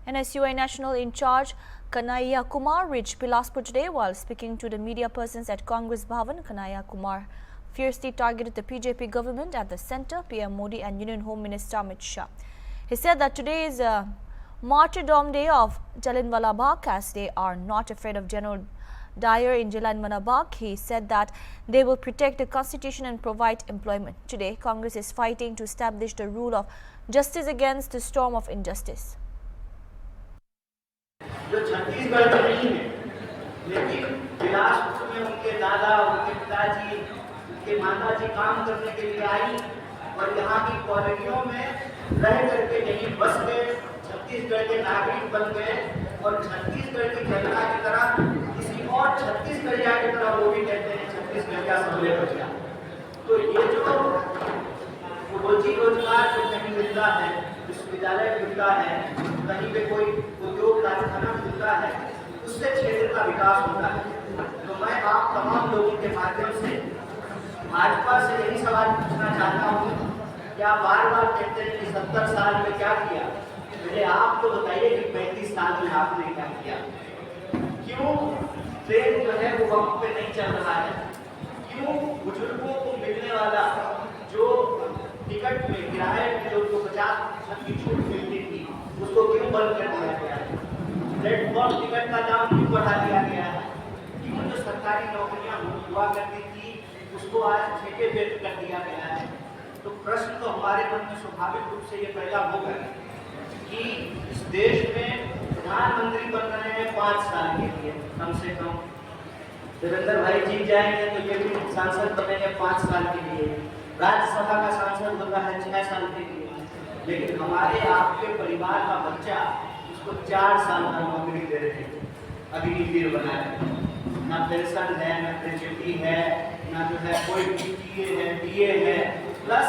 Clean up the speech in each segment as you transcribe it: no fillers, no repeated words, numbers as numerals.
NSUI National in charge Kanhaiya Kumar reached Bilaspur today. While speaking to the media persons at Congress Bhavan, Kanhaiya Kumar fiercely targeted the BJP government at the centre, PM Modi and Union Home Minister Amit Shah. He said that today is a martyrdom day of Jallianwala Bagh, as they are not afraid of General Dyer in Jallianwala Bagh. He said that they will protect the constitution and provide employment. Today, Congress is fighting to establish the rule of justice against the storm of injustice. जो छत्तीसगढ़ में नहीं है, लेकिन बिलासपुर में उनके दादा, उनके पिताजी, उनके माताजी काम करने के लिए आई और यहाँ की कॉलोनियों में रह करके यहीं बस गए, छत्तीसगढ़ के नागरिक बन गए और छत्तीसगढ़ की जनता की तरह किसी और छत्तीसगढ़िया की तरह वो भी कहते हैं छत्तीसगढ़िया सबले बचिया। तो ये जो रोजी रोजगार जो कहीं मिलता है, विश्वविद्यालय मिलता है, कहीं पे कोई उद्योग कारखाना मिलता है, उससे क्षेत्र का विकास होता है। तो मैं आप तमाम लोगों के माध्यम से भाजपा से यही सवाल पूछना चाहता हूँ कि आप बार बार कहते हैं कि 70 साल में क्या किया, मुझे आप तो बताइए कि 35 साल में आपने क्या किया। क्यों ट्रेन जो है वो वक्त पे नहीं चल रहा है, क्यों बुजुर्गों को मिलने वाला जो टिकट में किराए में जो 50% की छूट मिलती थी उसको क्यों बंद कर दिया गया है, प्लेटफॉर्म टिकट का दाम क्यों बढ़ा दिया गया है, क्यों जो सरकारी नौकरियां हुआ करती थी उसको आज ठेके पे कर दिया गया है। तो प्रश्न तो हमारे मन में स्वाभाविक रूप से ये पैदा होगा कि इस देश में प्रधानमंत्री बन रहे हैं 5 साल के लिए, कम से कम देवेंद्र भाई जीत जाएंगे तो ये भी सांसद बनेंगे 5 साल के लिए, राज्यसभा का सांसद होता है 6 साल के लिए, लेकिन हमारे आपके परिवार का बच्चा उसको 4 साल का नौकरी दे रहे हैं, अग्निवीर बनाए, ना पेंशन है, ना ग्रेजुएटी है, ना जो है कोई बीए है, बीए है, प्लस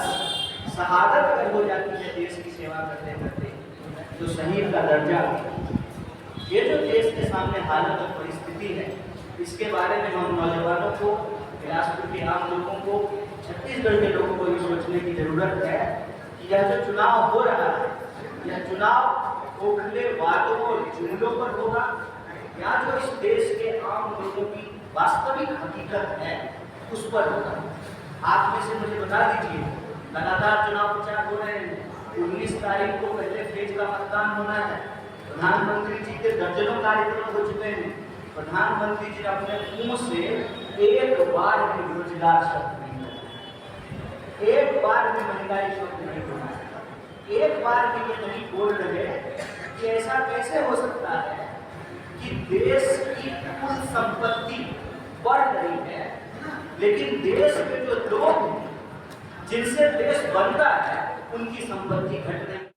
शहादत अगर हो जाती है देश की सेवा करते करते तो शहीद का दर्जा। ये जो देश के सामने हालत और परिस्थिति है, इसके बारे में हम नौजवानों को, बिलासपुर के आम लोगों को, छत्तीसगढ़ के लोगों को ये सोचने की जरूरत है कि यह जो चुनाव हो रहा है, यह चुनाव खोखले वादों और जुमलों पर होगा या जो इस देश के आम लोगों की वास्तविक हकीकत है उस पर होगा। आप में से मुझे बता दीजिए, लगातार चुनाव प्रचार हो रहे हैं, 19 तारीख को पहले फेज का मतदान होना है, प्रधानमंत्री जी के दर्जनों कार्यक्रम हो चुके हैं, प्रधानमंत्री जी अपने मुंह से एक बार भी रोजगार शब्द नहीं बोला, एक बार भी महंगाई शब्द नहीं बोला, एक बार भी ये नहीं बोल रहे कि ऐसा कैसे हो सकता है कि देश की कुल संपत्ति बढ़ रही है लेकिन देश में जो लोग जिनसे देश बनता है उनकी संपत्ति घट रही है।